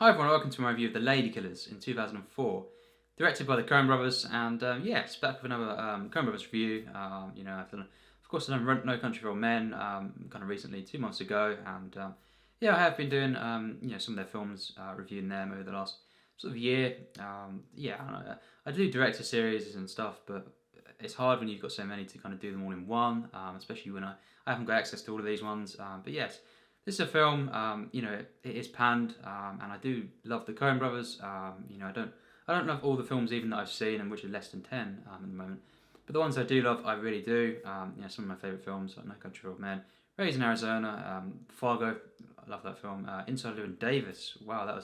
Hi everyone, welcome to my review of The Ladykillers in 2004, directed by the Coen brothers, and yes, back with another Coen brothers review. I've done, of course, I've done No Country for Old Men kind of recently, 2 months ago, and yeah, I have been doing some of their films, reviewing them over the last sort of year. I do director series and stuff, but it's hard when you've got so many to kind of do them all in one, especially when I haven't got access to all of these ones. But yes. This is a film, it is panned, and I do love the Coen brothers. I don't love all the films even that I've seen, and which are less than 10 at the moment. But the ones I do love, I really do. Some of my favourite films, like No Country for Old Men, Raised in Arizona, Fargo, I love that film. Inside Llewyn Davis, wow, that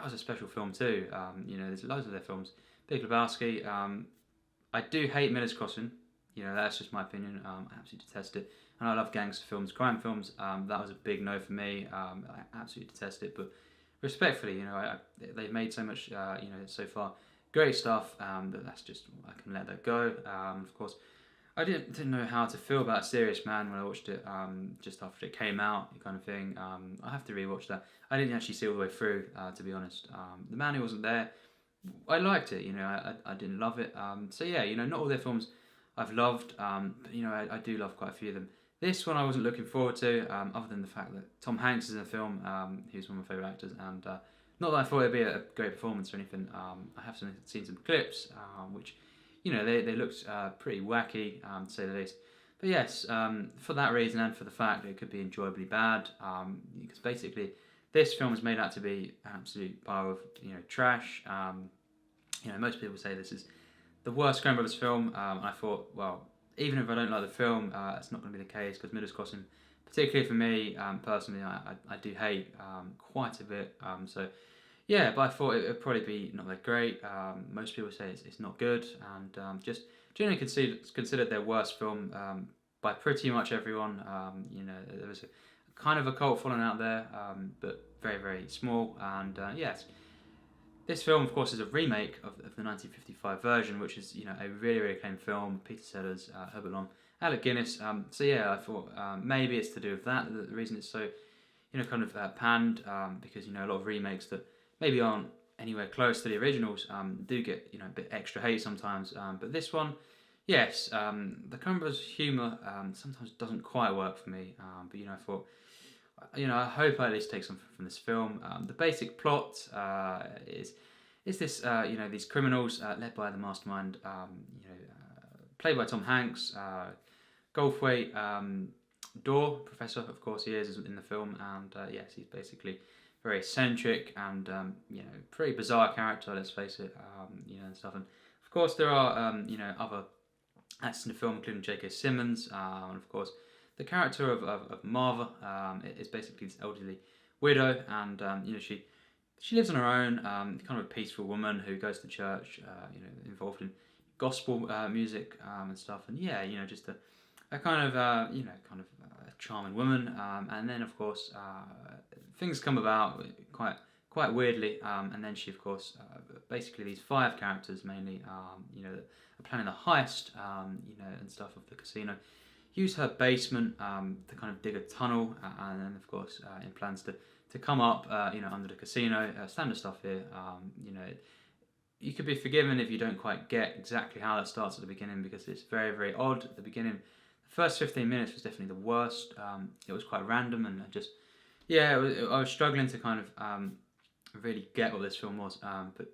was a special film too. There's loads of their films. Big Lebowski. I do hate Miller's Crossing. That's just my opinion. I absolutely detest it. And I love gangster films, crime films. That was a big no for me. I absolutely detest it. But respectfully, they've made so much, so far, great stuff. That's just, I can let that go. Of course, I didn't know how to feel about Serious Man when I watched it just after it came out, kind of thing. I have to rewatch that. I didn't actually see all the way through, to be honest. The Man Who Wasn't There, I liked it. I didn't love it. Not all their films I've loved, but I do love quite a few of them. This one I wasn't looking forward to, other than the fact that Tom Hanks is in the film. He's one of my favourite actors, and not that I thought it'd be a great performance or anything. I have seen some clips, which they looked pretty wacky, to say the least. But yes, for that reason and for the fact that it could be enjoyably bad, because basically this film is made out to be an absolute pile of trash. Most people say this is the worst Coen Brothers film. I thought, well, even if I don't like the film, it's not going to be the case, because Miller's Crossing, particularly for me personally, I do hate quite a bit. But I thought it would probably be not that great. Most people say it's not good, and just generally considered their worst film by pretty much everyone. There was a kind of a cult following out there, but very, very small. And yes. This film, of course, is a remake of the 1955 version, which is a really, really acclaimed film. Peter Sellers, Herbert Lom, Alec Guinness. I thought maybe it's to do with that. The reason it's so panned, because a lot of remakes that maybe aren't anywhere close to the originals do get a bit extra hate sometimes. But this one, yes, the Coen Brothers' humour sometimes doesn't quite work for me. I thought, I hope I at least take something from this film. The basic plot is this, these criminals led by the mastermind, played by Tom Hanks, Goldthwait, Dorr, Professor, of course he is in the film, and yes, he's basically very eccentric and, pretty bizarre character, let's face it, and stuff. And of course there are, other actors in the film, including J.K. Simmons, and of course the character of Marva is basically this elderly widow, and she lives on her own, kind of a peaceful woman who goes to church, involved in gospel music and stuff, and just a kind of a charming woman, and then of course things come about quite weirdly, and then she of course basically these 5 characters mainly, that are planning the heist, and stuff of the casino, use her basement to kind of dig a tunnel, and then of course in plans to come up under the casino. Standard stuff here. You could be forgiven if you don't quite get exactly how that starts at the beginning, because it's very, very odd at the beginning. The first 15 minutes was definitely the worst. It was quite random, and I was struggling to kind of really get what this film was. But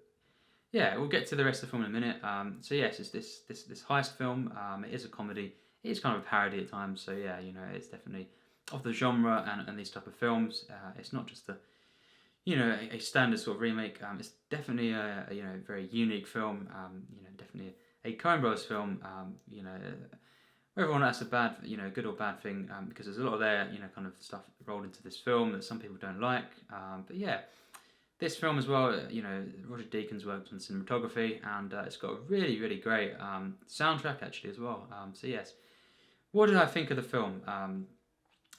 yeah, we'll get to the rest of the film in a minute. Yes, it's this heist film. It is a comedy. It is kind of a parody at times, so yeah, it's definitely of the genre and these type of films. It's not just a standard sort of remake. It's definitely a very unique film. Definitely a Coen Brothers film. Whether or not that's a bad, good or bad thing, because there's a lot of their kind of stuff rolled into this film that some people don't like. But yeah, this film as well, Roger Deakins worked on cinematography, and it's got a really, really great soundtrack actually as well. Yes. What did I think of the film?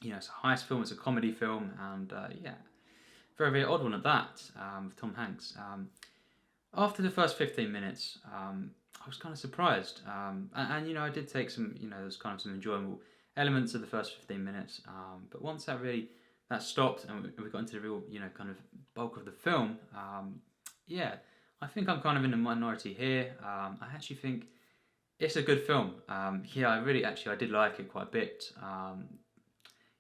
It's a heist film, it's a comedy film, and very, very odd one at that, with Tom Hanks. After the first 15 minutes, I was kind of surprised, and I did take some, there's kind of some enjoyable elements of the first 15 minutes, but once that that stopped and we got into the real, kind of bulk of the film, yeah, I think I'm kind of in the minority here. I actually think it's a good film. Yeah, I did like it quite a bit.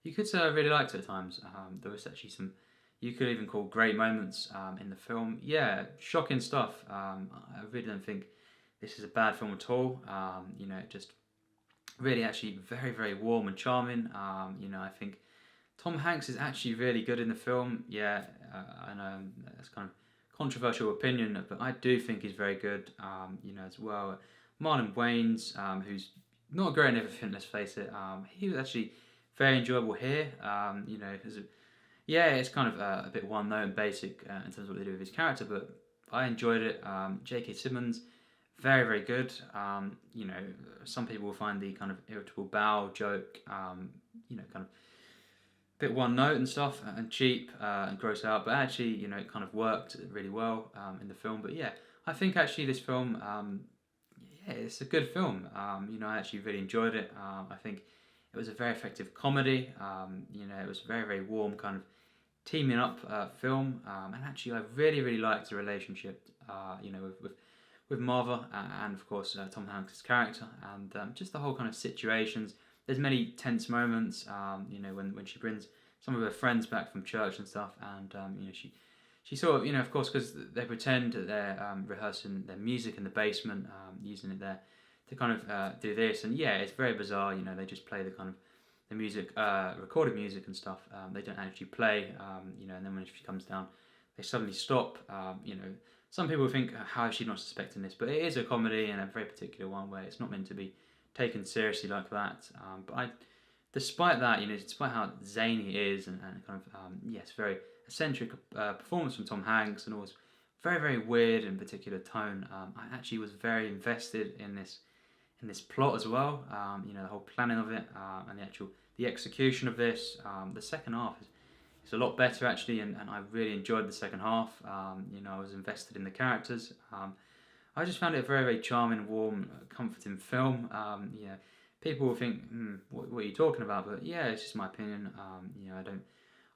You could say I really liked it at times. There was actually some, you could even call great moments in the film. Yeah, shocking stuff. I really don't think this is a bad film at all. Just really actually very, very warm and charming. I think Tom Hanks is actually really good in the film. Yeah, I know that's kind of controversial opinion, but I do think he's very good. As well. Marlon Wayans, who's not great in everything, let's face it. He was actually very enjoyable here. It's kind of a bit one note and basic in terms of what they do with his character, but I enjoyed it. J.K. Simmons, very, very good. Some people will find the kind of irritable bowel joke, kind of bit one note and stuff, and cheap and gross out, but actually, it kind of worked really well in the film. But yeah, I think actually this film, it's a good film. I actually really enjoyed it. I think it was a very effective comedy. It was a very, very warm kind of teaming up film. And actually, I really, really liked the relationship, with Marva and of course Tom Hanks' character, and just the whole kind of situations. There's many tense moments, when she brings some of her friends back from church and stuff, and she sort of, of course, because they pretend that they're rehearsing their music in the basement, using it there to kind of do this, and yeah, it's very bizarre. They just play the kind of the music, recorded music and stuff. They don't actually play, and then when she comes down, they suddenly stop. Some people think, how is she not suspecting this? But it is a comedy, and a very particular one where it's not meant to be taken seriously like that. Despite that, despite how zany it is, and kind of, yes, very eccentric performance from Tom Hanks, and always very, very weird and particular tone, I actually was very invested in this plot as well. The whole planning of it, and the execution of this. The second half is a lot better actually, and I really enjoyed the second half. I was invested in the characters. I just found it a very, very charming, warm, comforting film. People will think, what are you talking about? But yeah, it's just my opinion.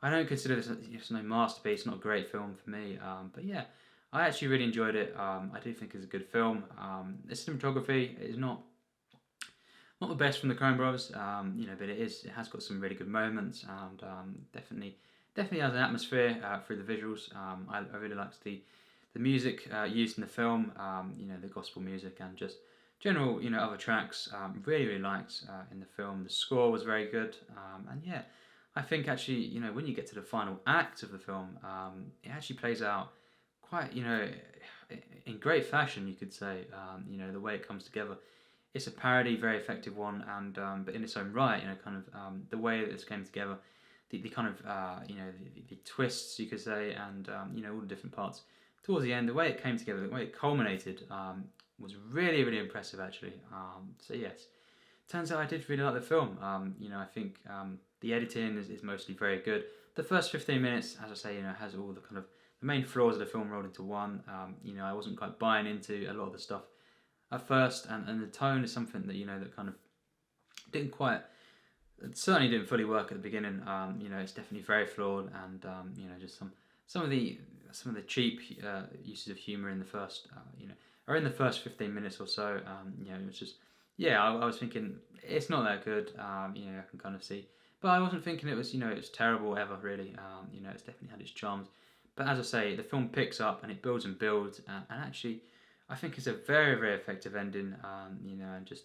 I don't consider this it's no masterpiece, not a great film for me. But yeah, I actually really enjoyed it. I do think it's a good film. The cinematography is not the best from the Coen brothers, but it has got some really good moments, and definitely has an atmosphere through the visuals. I really liked the music used in the film, the gospel music, and just general, other tracks. Really, really liked in the film. The score was very good, and yeah, I think actually, when you get to the final act of the film, it actually plays out quite, in great fashion, you could say. The way it comes together. It's a parody, very effective one, and but in its own right, kind of the way that this came together, the kind of the twists, you could say, and all the different parts towards the end, the way it came together, the way it culminated, was really, really impressive actually. So yes, turns out I did really like the film. I think the editing is mostly very good. The first 15 minutes, as I say, has all the kind of the main flaws of the film rolled into one. I wasn't quite buying into a lot of the stuff at first, and the tone is something that that kind of didn't quite, it certainly didn't fully work at the beginning. It's definitely very flawed, and just some of the cheap uses of humour in the first or in the first 15 minutes or so. It was just, I was thinking it's not that good. I can kind of see, but I wasn't thinking it was it's terrible ever really. It's definitely had its charms, but as I say, the film picks up and it builds and builds, and actually I think it's a very, very effective ending. And just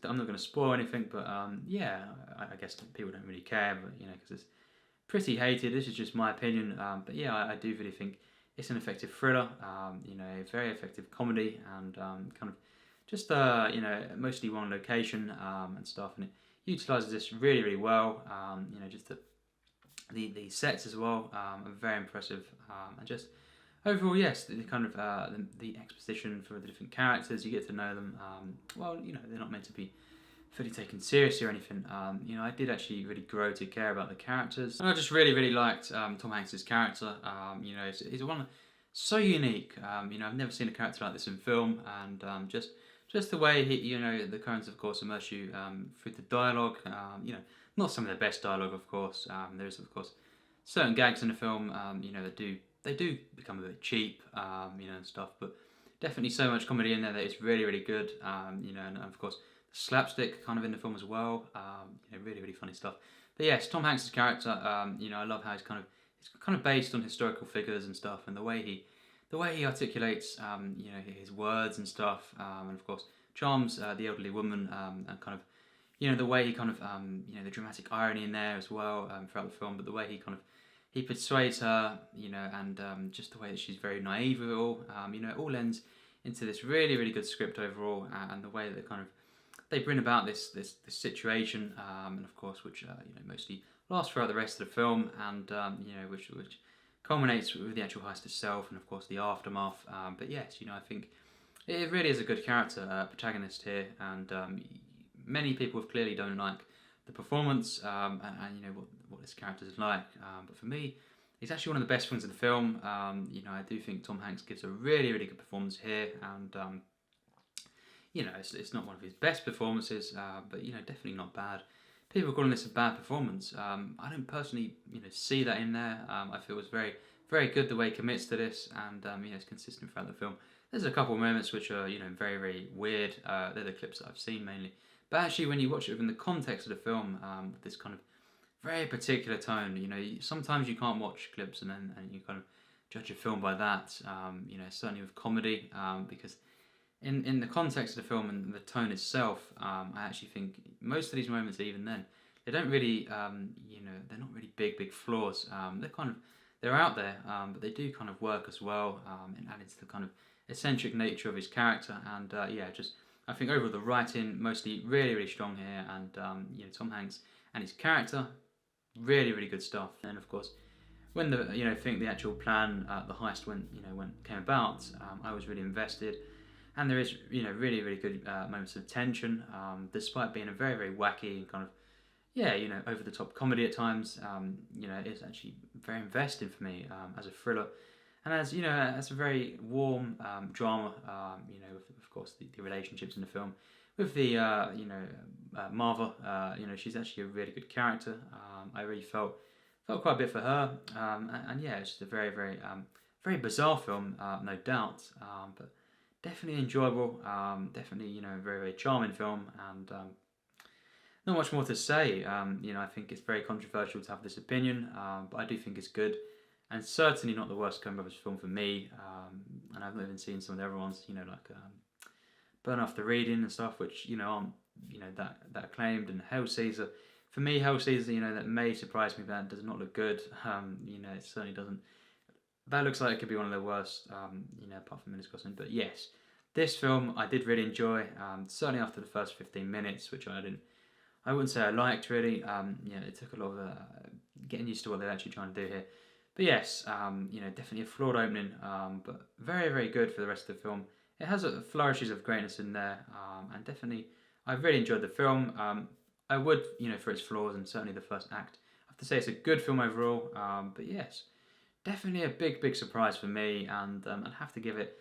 I'm not going to spoil anything, but I guess people don't really care, but because it's pretty hated. This is just my opinion, but yeah, I do really think it's an effective thriller. A very effective comedy, and kind of just mostly one location and stuff, and it utilises this really, really well. Just the sets as well are very impressive, and just overall, yes, the kind of the exposition for the different characters, you get to know them. They're not meant to be fully taken seriously or anything. I did actually really grow to care about the characters, and I just really, really liked Tom Hanks' character. He's one so unique. I've never seen a character like this in film, and just the way he, the Coens, of course, immerse you through the dialogue. Not some of the best dialogue, of course. There's, of course, certain gags in the film, you know, they do become a bit cheap, you know, and stuff. But definitely so much comedy in there that it's really really good. You know, and of course the slapstick kind of in the film as well. You know, really really funny stuff. But yes, Tom Hanks' character, you know, I love how it's kind of based on historical figures and stuff, and the way he articulates, you know, his words and stuff, and of course charms the elderly woman, and kind of, you know, the way he kind of, you know, the dramatic irony in there as well, throughout the film, but the way he persuades her, you know, and just the way that she's very naive with it all, you know, it all ends into this really really good script overall, and the way that they bring about this situation, and of course which you know, mostly lasts throughout the rest of the film, and you know, which culminates with the actual heist itself, and of course the aftermath. But yes, you know, I think it really is a good character protagonist here, and many people have clearly don't like the performance, and you know what this character is like. But for me, it's actually one of the best things in the film. You know, I do think Tom Hanks gives a really really good performance here, and you know, it's not one of his best performances, but you know, definitely not bad. People are calling this a bad performance. I don't personally, you know, see that in there. I feel it's very, very good the way he commits to this, and you know, it's consistent throughout the film. There's a couple of moments which are, you know, very, very weird. They're the clips that I've seen mainly, but actually, when you watch it within the context of the film, with this kind of very particular tone, you know, sometimes you can't watch clips and you kind of judge a film by that. You know, certainly with comedy, because in the context of the film and the tone itself, I actually think most of these moments, even then, they don't really, you know, they're not really big flaws. They're out there, but they do kind of work as well, and add into the kind of eccentric nature of his character. And yeah, just I think overall the writing mostly really really strong here, and you know, Tom Hanks and his character, really really good stuff. And of course, when the actual plan, the heist when came about, I was really invested. And there is, you know, really, really good moments of tension, despite being a very, very wacky and kind of, yeah, you know, over the top comedy at times. You know, it's actually very investing for me, as a thriller, and as you know, as a very warm drama. You know, with, of course, the relationships in the film with the Marva. You know, she's actually a really good character. I really felt quite a bit for her, and yeah, it's just a very, very, very bizarre film, no doubt, but definitely enjoyable, definitely, you know, very, very charming film, and not much more to say. You know, I think it's very controversial to have this opinion, but I do think it's good, and certainly not the worst Coen Brothers film for me, and I've not even seen some of the other ones, you know, like Burn After Reading and stuff, which, you know, aren't, you know, that acclaimed, and Hail Caesar. For me, Hail Caesar, you know, that may surprise me, but that does not look good. You know, it certainly doesn't. That looks like it could be one of the worst, you know, apart from Minutes Crossing. But yes, this film I did really enjoy. Certainly after the first 15 minutes, which I wouldn't say I liked really. Yeah, it took a lot of getting used to what they're actually trying to do here. But yes, you know, definitely a flawed opening, but very, very good for the rest of the film. It has flourishes of greatness in there, and definitely I've really enjoyed the film. I would, you know, for its flaws, and certainly the first act, I have to say it's a good film overall. But yes, definitely a big surprise for me, and I'd have to give it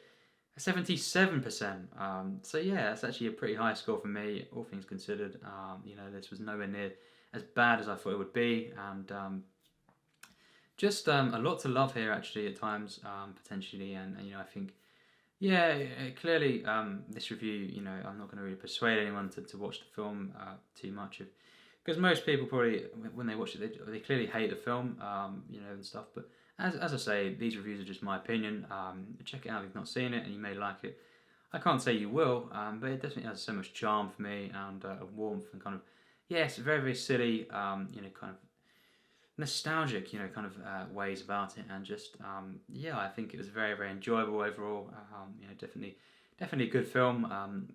a 77%. So yeah, that's actually a pretty high score for me, all things considered. You know, this was nowhere near as bad as I thought it would be, and just a lot to love here actually at times, potentially, and you know, I think, yeah, clearly, this review, you know, I'm not going to really persuade anyone to watch the film too much, because most people probably, when they watch it, they clearly hate the film, you know, and stuff. But as I say, these reviews are just my opinion. Check it out if you've not seen it, and you may like it. I can't say you will, but it definitely has so much charm for me, and a warmth, and kind of, yes, very, very silly, you know, kind of nostalgic, you know, kind of ways about it, and just yeah, I think it was very, very enjoyable overall. You know, definitely a good film.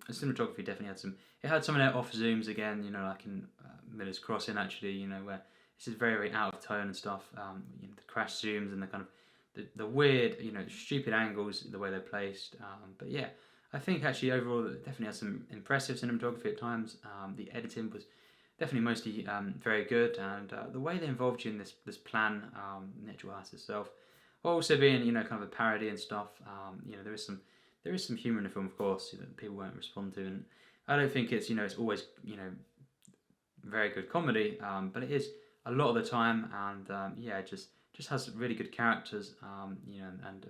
The cinematography definitely had some. It had some of their off zooms again, you know, like in Miller's Crossing actually, you know, where this is very, very out of tone and stuff. You know, the crash zooms and the kind of the weird, you know, stupid angles, the way they're placed. But yeah, I think actually overall it definitely had some impressive cinematography at times. The editing was definitely mostly very good, and the way they involved you in this plan, the actual heist itself, while also being, you know, kind of a parody and stuff. You know, there is some humour in the film, of course, that people won't respond to, and I don't think it's, you know, it's always, you know, very good comedy, but it is a lot of the time, and yeah, just just has really good characters, and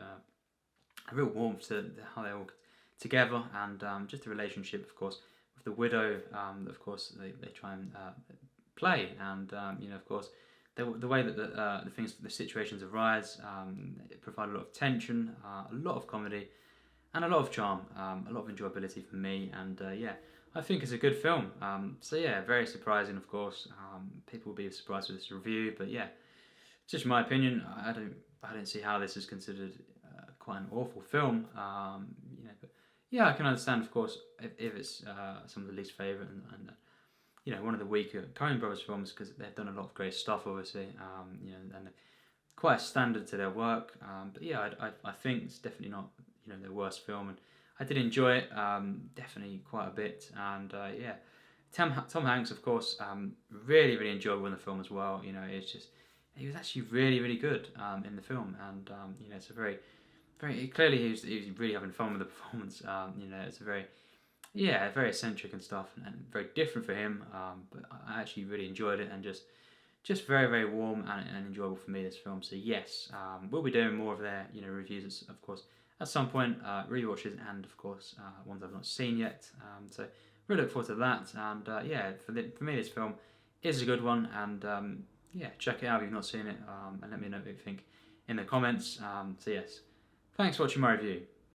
a real warmth to how they're all together, and just the relationship, of course, with the widow. Of course, they try and play, and of course, the way that the situations arise, it provide a lot of tension, a lot of comedy, and a lot of charm, a lot of enjoyability for me, and I think it's a good film. So yeah, very surprising, of course. People will be surprised with this review, but yeah, it's just my opinion. I don't see how this is considered quite an awful film. But yeah, I can understand, of course, if it's someone's least favourite, and one of the weaker Coen Brothers films, because they've done a lot of great stuff, obviously. And quite a standard to their work. But yeah, I think it's definitely not their worst film, and I did enjoy it definitely quite a bit. And yeah, Tom Hanks, of course, really really enjoyable in the film as well. It's just he was actually really really good in the film, and it's a very very clearly he was really having fun with the performance. It's a very eccentric and stuff, and very different for him. But I actually really enjoyed it, and just very very warm and enjoyable for me, this film. So yes, we'll be doing more of their reviews, of course, at some point, rewatches, and of course ones I've not seen yet. So really look forward to that. And yeah, for me this film is a good one, and yeah, check it out if you've not seen it, and let me know what you think in the comments. So yes, thanks for watching my review.